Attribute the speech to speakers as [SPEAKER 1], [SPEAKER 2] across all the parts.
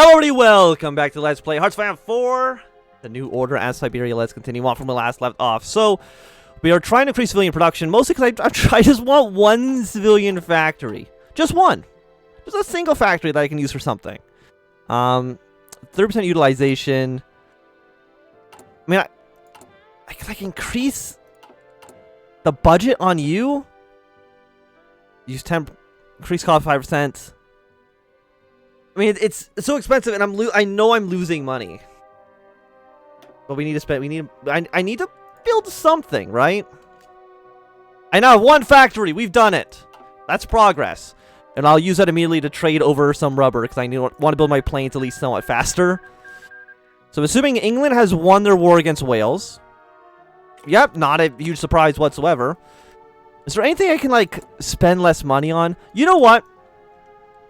[SPEAKER 1] Hello everybody, welcome back to Let's Play Hearts of 4, the new order as Siberia. Let's continue on from where we last left off. So, we are trying to increase civilian production, mostly because I just want one civilian factory. Just one. Just a single factory that I can use for something. 30% utilization. I mean, I can increase the budget on you. Use 10, increase cost 5%. I mean, it's so expensive, and I know I'm losing money. But we need to spend. I need to build something, right? I now have one factory. We've done it. That's progress, and I'll use that immediately to trade over some rubber because I want to build my planes at least somewhat faster. So, assuming England has won their war against Wales. Yep, not a huge surprise whatsoever. Is there anything I can like spend less money on? You know what?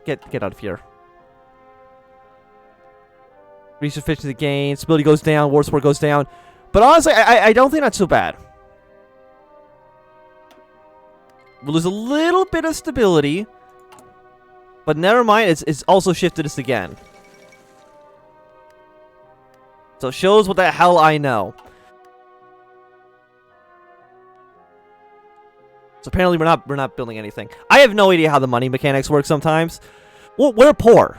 [SPEAKER 1] Get out of here. Resource efficiency gain, stability goes down, war support goes down. But honestly, I don't think that's so bad. We'll lose a little bit of stability. But never mind, it's also shifted us again. So it shows what the hell I know. So apparently we're not building anything. I have no idea how the money mechanics work sometimes. Well, we're poor.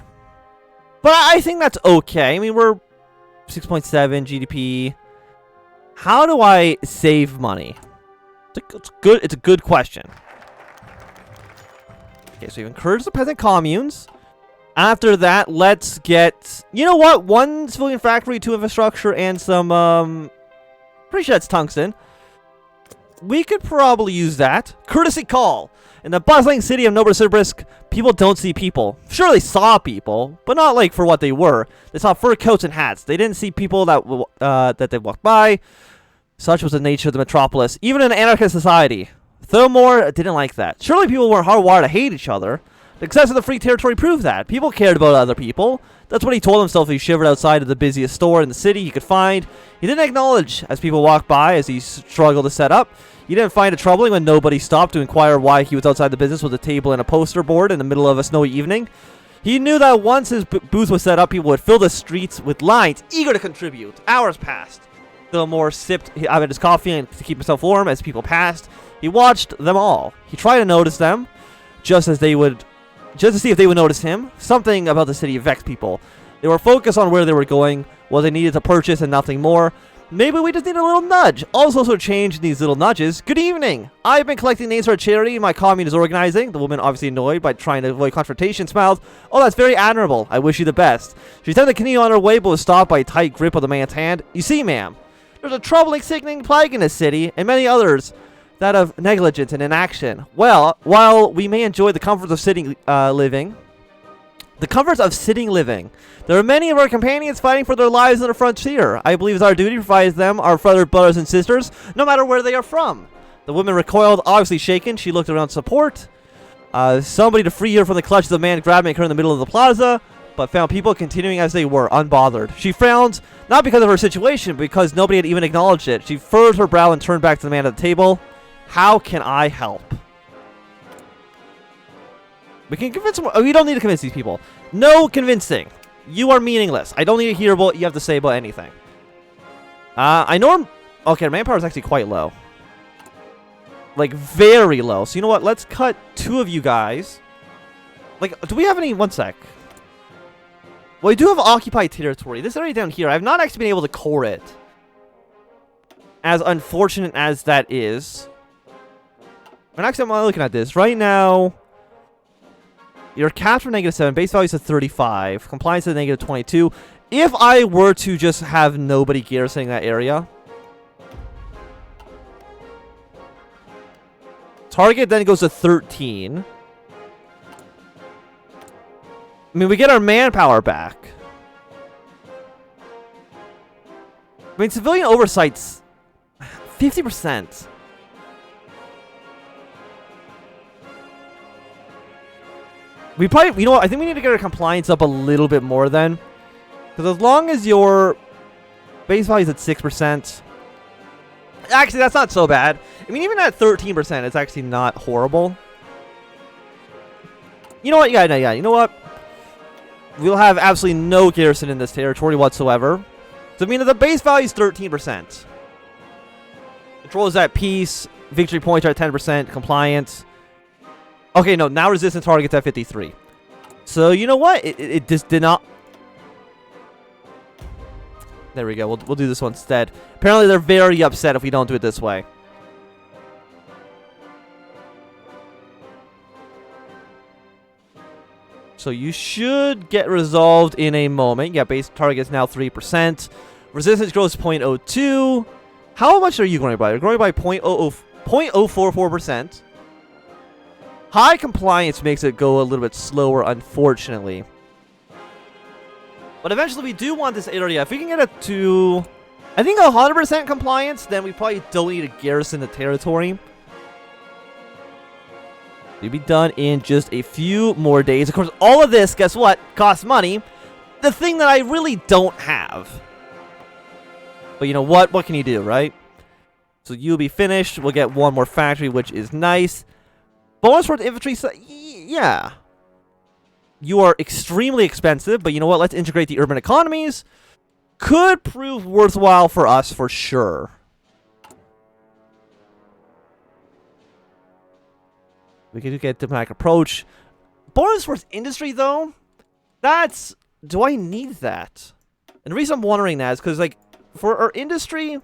[SPEAKER 1] But I think that's okay. I mean, we're 6.7 GDP. How do I save money? It's a good question. Okay, so we've encouraged the peasant communes. After that, let's get... You know what? One civilian factory, 2 infrastructure, and some... Pretty sure that's tungsten. We could probably use that. Courtesy call. In the bustling city of Novosibirsk, people don't see people. Sure, they saw people, but not like for what they were. They saw fur coats and hats. They didn't see people that they walked by. Such was the nature of the metropolis, even in an anarchist society. Fillmore didn't like that. Surely people weren't hardwired to hate each other. The success of the free territory proved that. People cared about other people. That's what he told himself as he shivered outside of the busiest store in the city he could find. He didn't acknowledge as people walked by as he struggled to set up. He didn't find it troubling when nobody stopped to inquire why he was outside the business with a table and a poster board in the middle of a snowy evening. He knew that once his booth was set up, people would fill the streets with lines, eager to contribute. Hours passed. Fillmore sipped out his coffee and to keep himself warm as people passed. He watched them all. He tried to notice them, just to see if they would notice him. Something about the city vexed people. They were focused on where they were going, what they needed to purchase, and nothing more. Maybe we just need a little nudge. Also change in these little nudges. Good evening. I've been collecting names for a charity my commune is organizing. The woman, obviously annoyed by trying to avoid confrontation, smiled. Oh, that's very admirable. I wish you the best. She started to continue on her way, but was stopped by a tight grip of the man's hand. You see, ma'am, there's a troubling, sickening plague in this city, and many others. That of negligence and inaction. Well, while we may enjoy the comforts of sitting living, there are many of our companions fighting for their lives on the frontier. I believe it's our duty to provide them, our fellow brothers and sisters, no matter where they are from. The woman recoiled, obviously shaken. She looked around support. Somebody to free her from the clutches of the man grabbing her in the middle of the plaza, but found people continuing as they were, unbothered. She frowned, not because of her situation, but because nobody had even acknowledged it. She furrowed her brow and turned back to the man at the table. How can I help? We can convince them. We don't need to convince these people. No convincing. You are meaningless. I don't need to hear what you have to say about anything. I know okay, manpower is actually quite low. Like, very low. So, you know what? Let's cut 2 of you guys. Like, do we have any... One sec. Well, we do have occupied territory. This area down here, I've not actually been able to core it. As unfortunate as that is. And actually, I'm looking at this. Right now... You're capped for -7. Base value is at 35. Compliance is at -22. If I were to just have nobody garrisoning that area. Target then goes to 13. I mean, we get our manpower back. I mean, civilian oversight's 50%. We probably, you know what, I think we need to get our compliance up a little bit more then. Because as long as your base value is at 6%. Actually, that's not so bad. I mean, even at 13%, it's actually not horrible. You know what? Yeah. You know what? we'll have absolutely no garrison in this territory whatsoever. So, I mean, the base value is 13%. Control is at peace. Victory points are at 10%. Compliance. Okay, no, now resistance target's at 53. So, you know what? It just did not... There we go. We'll do this one instead. Apparently, they're very upset if we don't do it this way. So you should get resolved in a moment. Yeah, base target is now 3%. Resistance grows 0.02. How much are you growing by? You're growing by 0.044%. High compliance makes it go a little bit slower, unfortunately. But eventually we do want this area. If we can get it to, I think, 100% compliance, then we probably don't need to garrison the territory. It'll be done in just a few more days. Of course, all of this, guess what, costs money. The thing that I really don't have. But you know what? What can you do, right? So you'll be finished. We'll get one more factory, which is nice. Bonus for the infantry, yeah. You are extremely expensive, but you know what? Let's integrate the urban economies. Could prove worthwhile for us for sure. We can get diplomatic approach. Bonus for industry, though, that's... Do I need that? And the reason I'm wondering that is because, like, for our industry,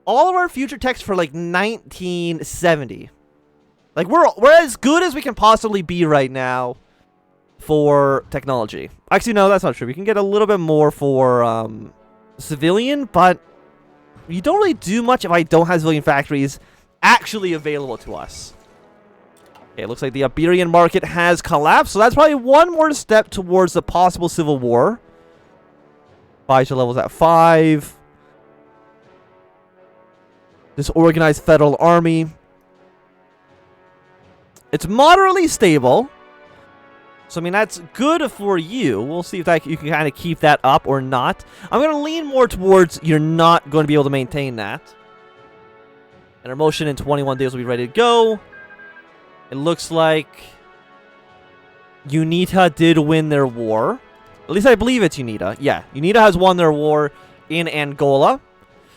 [SPEAKER 1] all of our future techs for, like, 1970. Like, we're as good as we can possibly be right now for technology. Actually, no, that's not true. We can get a little bit more for civilian, but you don't really do much if I don't have civilian factories actually available to us. Okay, it looks like the Iberian market has collapsed, so that's probably one more step towards the possible civil war. Fighter levels at 5. This organized federal army. It's moderately stable. So, I mean, that's good for you. We'll see if that, you can kind of keep that up or not. I'm going to lean more towards you're not going to be able to maintain that. And our motion in 21 days will be ready to go. It looks like UNITA did win their war. At least I believe it's UNITA. Yeah, UNITA has won their war in Angola.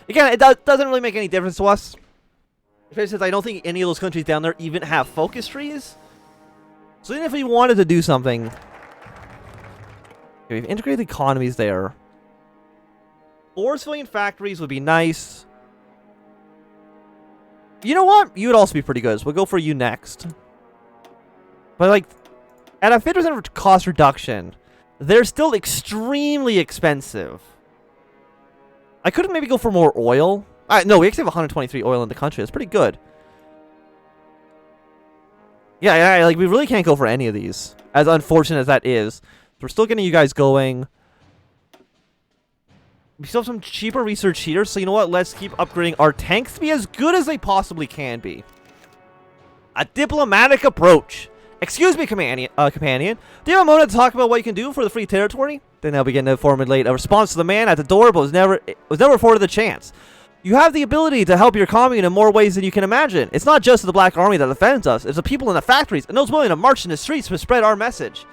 [SPEAKER 1] Again, it doesn't really make any difference to us. Especially since I don't think any of those countries down there even have focus trees. So even if we wanted to do something... Okay, we've integrated the economies there. 4 civilian factories would be nice. You know what? You would also be pretty good. So we'll go for you next. But, like, at a 50% cost reduction, they're still extremely expensive. I could maybe go for more oil. No, we actually have 123 oil in the country. That's pretty good. Yeah, like, we really can't go for any of these. As unfortunate as that is. We're still getting you guys going. We still have some cheaper research here. So, you know what? Let's keep upgrading our tanks to be as good as they possibly can be. A diplomatic approach. Excuse me, companion. Do you have a moment to talk about what you can do for the free territory? Then they'll begin to formulate a response to the man at the door, but was never afforded the chance. You have the ability to help your commune in more ways than you can imagine. It's not just the Black Army that defends us. It's the people in the factories and those willing to march in the streets to spread our message.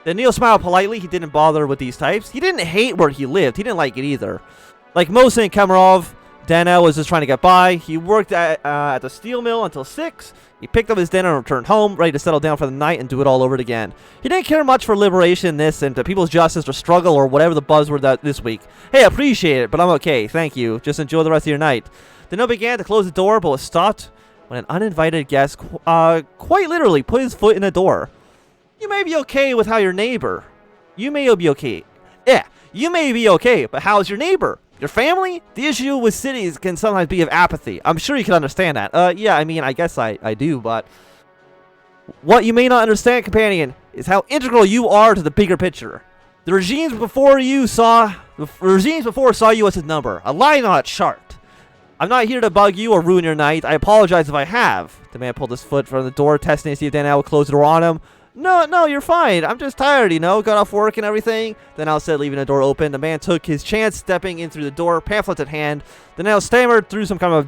[SPEAKER 1] Then Neil smiled politely. He didn't bother with these types. He didn't hate where he lived. He didn't like it either. Like most in Kamarov, Dana was just trying to get by. He worked at the steel mill until 6. He picked up his dinner and returned home, ready to settle down for the night and do it all over again. He didn't care much for liberation, this, and people's justice or struggle or whatever the buzzword this week. Hey, I appreciate it, but I'm okay. Thank you. Just enjoy the rest of your night. Dana began to close the door, but was stopped when an uninvited guest quite literally put his foot in the door. You may be okay with how your neighbor. You may be okay. Yeah, you may be okay, but how's your neighbor? Your family? The issue with cities can sometimes be of apathy. I'm sure you can understand that. Yeah, I mean, I guess I do, but... What you may not understand, companion, is how integral you are to the bigger picture. The regimes before saw you as a number, a line on a chart. I'm not here to bug you or ruin your night. I apologize if I have. The man pulled his foot from the door, testing to see if Daniel would close the door on him. No, you're fine. I'm just tired, you know. Got off work and everything. Daniel said, leaving the door open. The man took his chance, stepping in through the door, pamphlet in hand. Daniel stammered through some kind of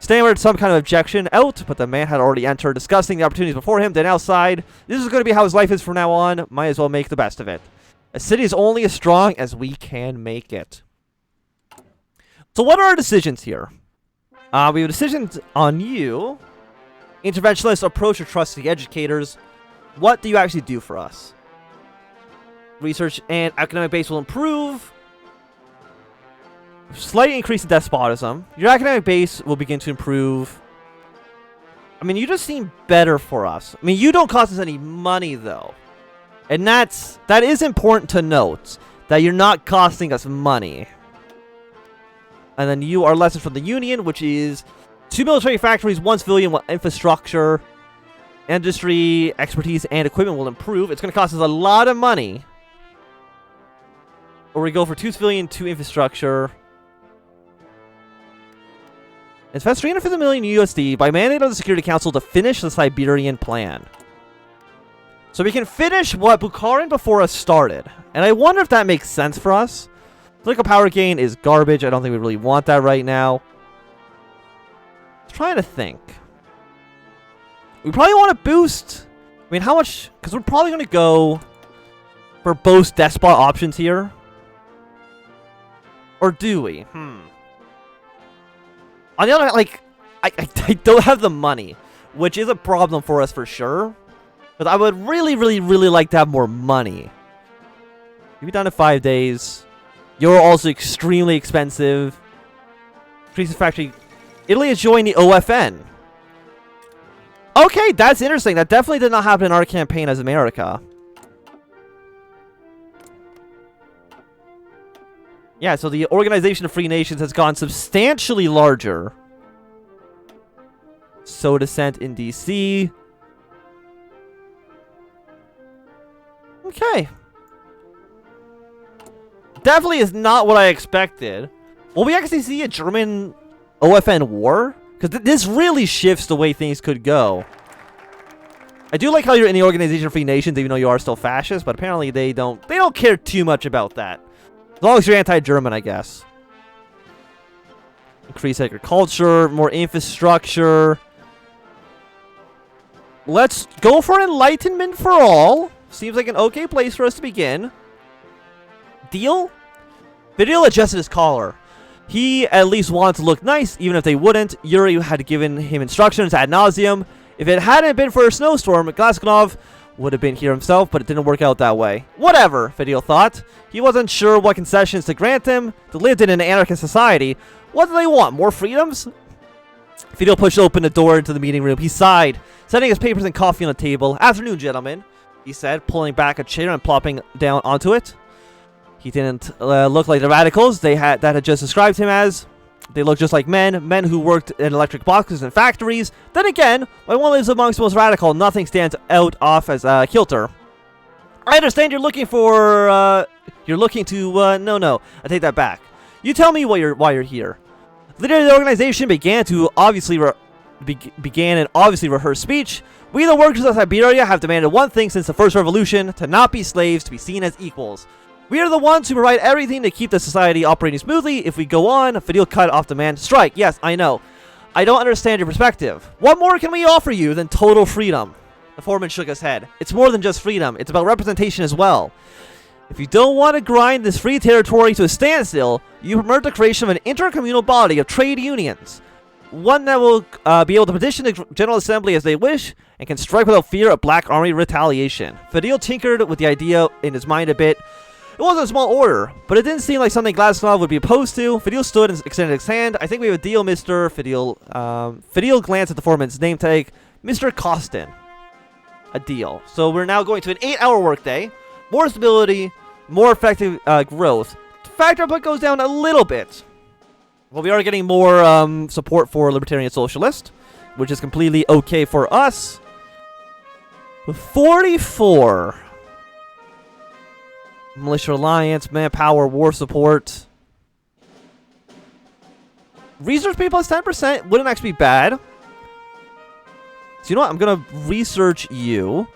[SPEAKER 1] Stammered some kind of objection out, but the man had already entered, discussing the opportunities before him. Then outside, this is going to be how his life is from now on. Might as well make the best of it. A city is only as strong as we can make it. So what are our decisions here? We have decisions on you. Interventionist approach or trusting educators. What do you actually do for us? Research and academic base will improve. Slight increase in despotism. Your academic base will begin to improve. I mean, you just seem better for us. I mean, you don't cost us any money, though. And that is important to note. That you're not costing us money. And then you are lessons from the Union, which is 2 military factories, 1 civilian, 1 infrastructure. Industry, expertise, and equipment will improve. It's going to cost us a lot of money. Or we go for 2 civilian, 2 infrastructure. Invest 350 million USD by mandate of the Security Council to finish the Siberian plan. So we can finish what Bukharin before us started. And I wonder if that makes sense for us. Political power gain is garbage. I don't think we really want that right now. I'm trying to think. We probably want to boost. I mean, how much? Because we're probably going to go for both despot options here. Or do we? On the other hand, like, I don't have the money, which is a problem for us for sure. But I would really, really, really like to have more money. You'll be done in 5 days. You're also extremely expensive. Increase the factory. Italy has joined the OFN. Okay, that's interesting. That definitely did not happen in our campaign as America. Yeah, so the Organization of Free Nations has gone substantially larger. So dissent in DC. Okay. Definitely is not what I expected. Will we actually see a German OFN war? Because this really shifts the way things could go. I do like how you're in the Organization of Free Nations, even though you are still fascist, but apparently they don't care too much about that. As long as you're anti-German, I guess. Increase agriculture, more infrastructure. Let's go for enlightenment for all. Seems like an okay place for us to begin. Deal? Vidal adjusted his collar. He at least wanted to look nice, even if they wouldn't. Yuri had given him instructions ad nauseum. If it hadn't been for a snowstorm, Glasgow would have been here himself, but it didn't work out that way. Whatever, Vidal thought. He wasn't sure what concessions to grant him. They lived in an anarchist society. What do they want? More freedoms? Vidal pushed open the door into the meeting room. He sighed, setting his papers and coffee on the table. Afternoon, gentlemen, he said, pulling back a chair and plopping down onto it. He didn't look like the radicals that had just described him as. They looked just like men who worked in electric boxes and factories. Then again, when one lives amongst the most radical, nothing stands out off as a kilter. I understand you're looking for, no, I take that back. You tell me why you're here. The leader of the organization began and obviously rehearsed speech. We, the workers of Siberia, have demanded one thing since the first revolution, to not be slaves, to be seen as equals. We are the ones who provide everything to keep the society operating smoothly. If we go on, Fidel cut off the man. Strike, yes, I know. I don't understand your perspective. What more can we offer you than total freedom? The foreman shook his head. It's more than just freedom. It's about representation as well. If you don't want to grind this free territory to a standstill, you promote the creation of an intercommunal body of trade unions. One that will be able to petition the General Assembly as they wish and can strike without fear of Black Army retaliation. Fidel tinkered with the idea in his mind a bit. It wasn't a small order, but it didn't seem like something Glasgow would be opposed to. Fidel stood and extended his hand. I think we have a deal, Mr. Fidel. Fidel glanced at the foreman's name tag. Mr. Costin. A deal. So we're now going to an 8-hour workday. More stability, more effective growth. Factor output goes down a little bit. Well, we are getting more support for Libertarian Socialist, which is completely okay for us. 44. Militia Alliance, Manpower, War Support. Research pay plus 10% wouldn't actually be bad. So you know what? I'm going to research you.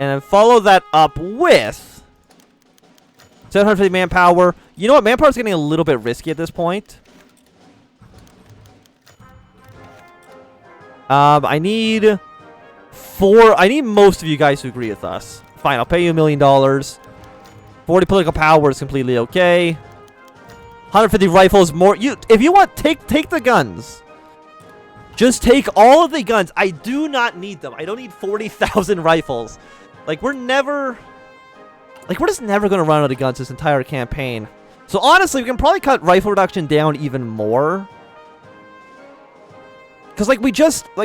[SPEAKER 1] And then follow that up with 750 manpower. You know what? Manpower is getting a little bit risky at this point. I need most of you guys to agree with us. Fine, I'll pay you $1 million. 40 political power is completely okay. 150 rifles more. If you want, take the guns. Just take all of the guns. I do not need them. I don't need 40,000 rifles. Like, we're just never going to run out of guns this entire campaign. So honestly, we can probably cut rifle reduction down even more. Because, like,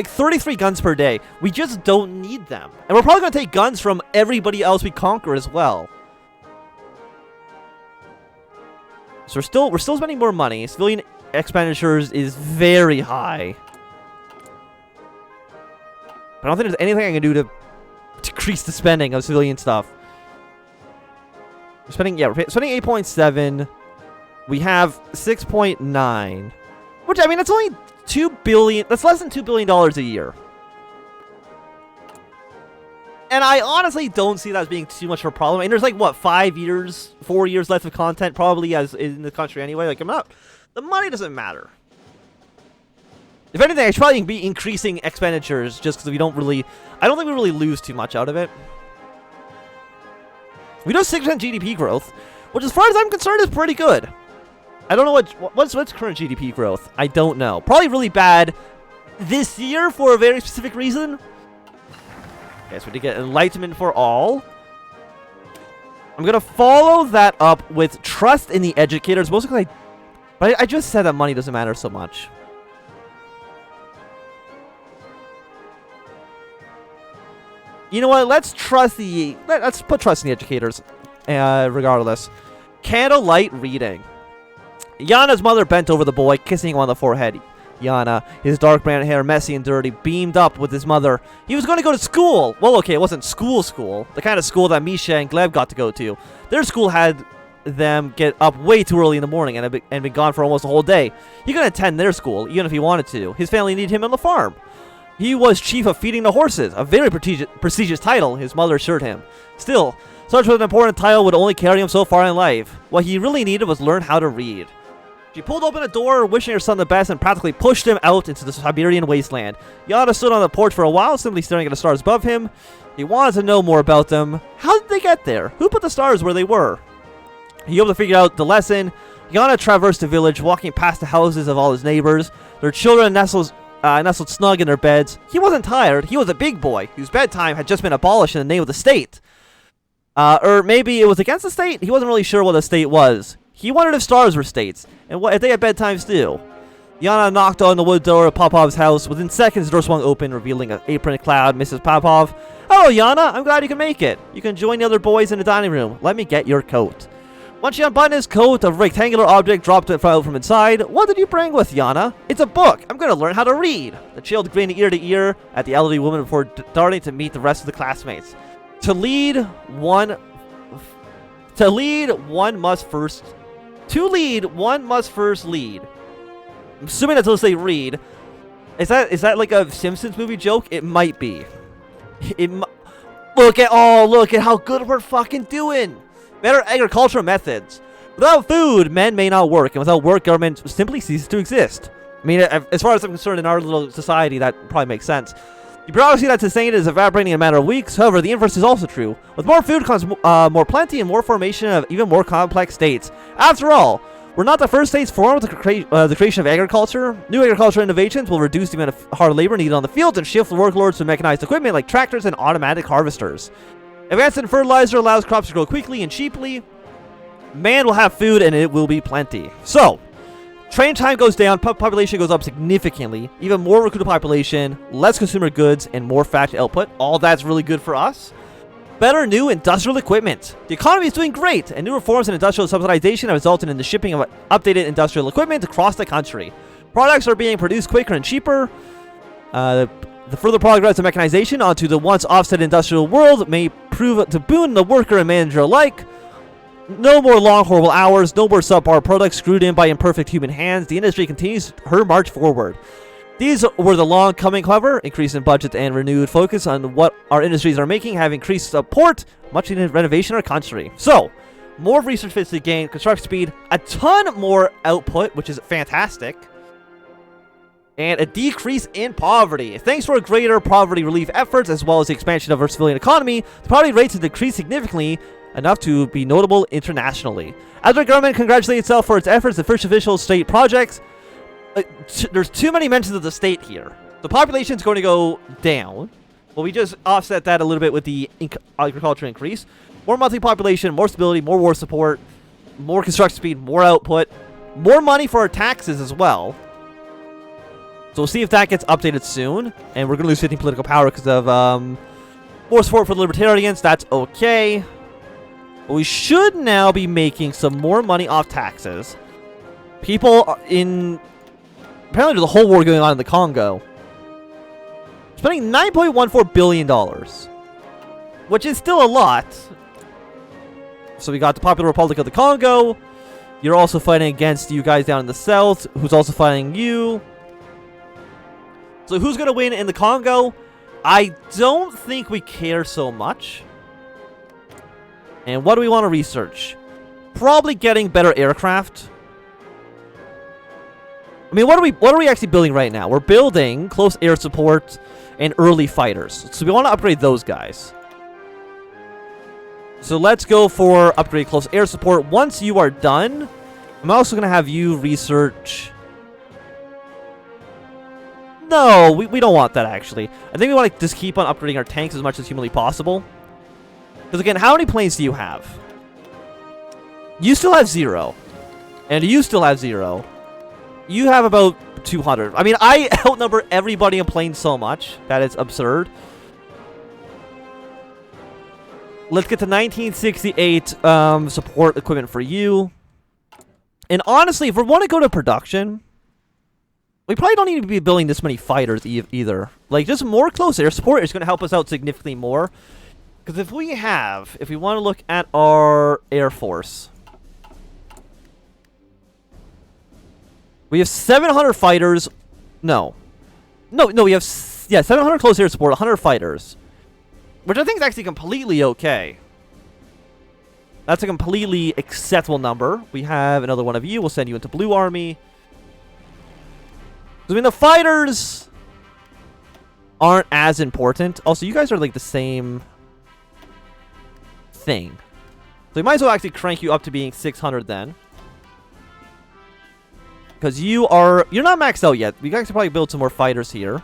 [SPEAKER 1] 33 guns per day. We just don't need them. And we're probably going to take guns from everybody else we conquer as well. So we're still spending more money. Civilian expenditures is very high. I don't think there's anything I can do to decrease the spending of civilian stuff. We're spending 8.7. We have 6.9. Which, I mean, that's only $2 billion. That's less than $2 billion a year. And I honestly don't see that as being too much of a problem. And there's like, what, 4 years left of content probably as in the country anyway. Like, the money doesn't matter. If anything, I should probably be increasing expenditures just because I don't think we really lose too much out of it. We do 6% GDP growth, which as far as I'm concerned is pretty good. I don't know what's current GDP growth. I don't know. Probably really bad this year for a very specific reason. Okay, so we did get enlightenment for all. I'm gonna follow that up with trust in the educators, mostly because I just said that money doesn't matter so much. You know what? Let's put trust in the educators, regardless. Candlelight reading. Yana's mother bent over the boy, kissing him on the forehead. Yana, his dark brown hair messy and dirty, beamed up with his mother. He was going to go to school. Well, okay, it wasn't school. The kind of school that Misha and Gleb got to go to. Their school had them get up way too early in the morning and been gone for almost a whole day. He couldn't attend their school, even if he wanted to. His family needed him on the farm. He was chief of feeding the horses, a very prestigious title, his mother assured him. Still, such an important title would only carry him so far in life. What he really needed was learn how to read. She pulled open a door, wishing her son the best, and practically pushed him out into the Siberian wasteland. Yana stood on the porch for a while, simply staring at the stars above him. He wanted to know more about them. How did they get there? Who put the stars where they were? He able to figure out the lesson. Yana traversed the village, walking past the houses of all his neighbors. Their children nestled snug in their beds. He wasn't tired. He was a big boy, whose bedtime had just been abolished in the name of the state. Or maybe it was against the state? He wasn't really sure what the state was. He wondered if stars were states, and what if they had bedtimes too. Yana knocked on the wood door of Popov's house. Within seconds, the door swung open, revealing an apron-clad Mrs. Popov. "Oh, Yana, I'm glad you can make it. You can join the other boys in the dining room. Let me get your coat." Once she unbuttoned his coat, a rectangular object dropped it out from inside. "What did you bring with, Yana?" "It's a book. I'm going to learn how to read." The child grinned ear to ear at the elderly woman before darting to meet the rest of the classmates. To lead, one must first lead. I'm assuming that's supposed to say read. Is that like a Simpsons movie joke? It might be. Look at how good we're fucking doing. Better agricultural methods. Without food, men may not work, and without work, government simply ceases to exist. I mean, as far as I'm concerned, in our little society, that probably makes sense. The bureaucracy that sustained it is evaporating in a matter of weeks. However, the inverse is also true. With more food comes more plenty and more formation of even more complex states. After all, we're not the first states formed with the creation of agriculture. New agricultural innovations will reduce the amount of hard labor needed on the fields and shift workloads to mechanized equipment like tractors and automatic harvesters. Advanced in fertilizer allows crops to grow quickly and cheaply. Man will have food and it will be plenty. So, train time goes down, population goes up significantly, even more recruited population, less consumer goods, and more factory output. All that's really good for us. Better new industrial equipment. The economy is doing great, and new reforms in industrial subsidization have resulted in the shipping of updated industrial equipment across the country. Products are being produced quicker and cheaper. The further progress of mechanization onto the once offset industrial world may prove to boon the worker and manager alike. No more long, horrible hours, no more subpar products screwed in by imperfect human hands. The industry continues her march forward. These were the long coming, however. Increase in budget and renewed focus on what our industries are making have increased support, much needed renovation in our country. So, more research fits to gain, construction speed, a ton more output, which is fantastic. and a decrease in poverty. Thanks to our greater poverty relief efforts, as well as the expansion of our civilian economy, the poverty rates have decreased significantly, enough to be notable internationally. As our government congratulates itself for its efforts, the first official state projects, there's too many mentions of the state here. The population is going to go down. Well, we just offset that a little bit with the agriculture increase. More monthly population, more stability, more war support, more construction speed, more output, more money for our taxes as well. So we'll see if that gets updated soon. And we're going to lose 15 political power because of more support for the libertarians. That's okay. But we should now be making some more money off taxes. People in... Apparently there's a whole war going on in the Congo. Spending $9.14 billion. Which is still a lot. So we got the Popular Republic of the Congo. You're also fighting against you guys down in the south, who's also fighting you. So who's going to win in the Congo? I don't think we care so much. And what do we want to research? Probably getting better aircraft. I mean, what are we actually building right now? We're building close air support and early fighters. So we want to upgrade those guys. So let's go for upgrade close air support. Once you are done, I'm also going to have you research... No, we don't want that, actually. I think we want to just keep on upgrading our tanks as much as humanly possible. Because, again, how many planes do you have? You still have 0. And you still have 0. You have about 200. I mean, I outnumber everybody in planes so much that it's absurd. Let's get to 1968 support equipment for you. And honestly, if we want to go to production... We probably don't need to be building this many fighters either. Like, just more close air support is going to help us out significantly more. Because if we want to look at our Air Force. We have 700 fighters. No, we have, 700 close air support, 100 fighters. Which I think is actually completely okay. That's a completely acceptable number. We have another one of you. We'll send you into Blue Army. I mean, the fighters aren't as important. Also, you guys are like the same thing. So we might as well actually crank you up to being 600 then. Because you're not maxed out yet. We guys can probably build some more fighters here.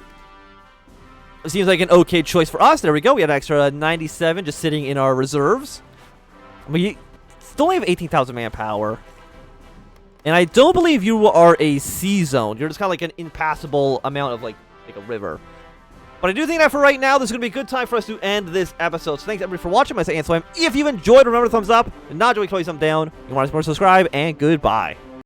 [SPEAKER 1] It seems like an okay choice for us. There we go. We had an extra 97 just sitting in our reserves. We still only have 18,000 manpower. And I don't believe you are a sea zone. You're just kind of like an impassable amount of like a river. But I do think that for right now, this is going to be a good time for us to end this episode. So thanks everybody for watching. My name is Swam. If you've enjoyed, remember to thumbs up. And not enjoy, please thumbs down. You want to subscribe, and goodbye.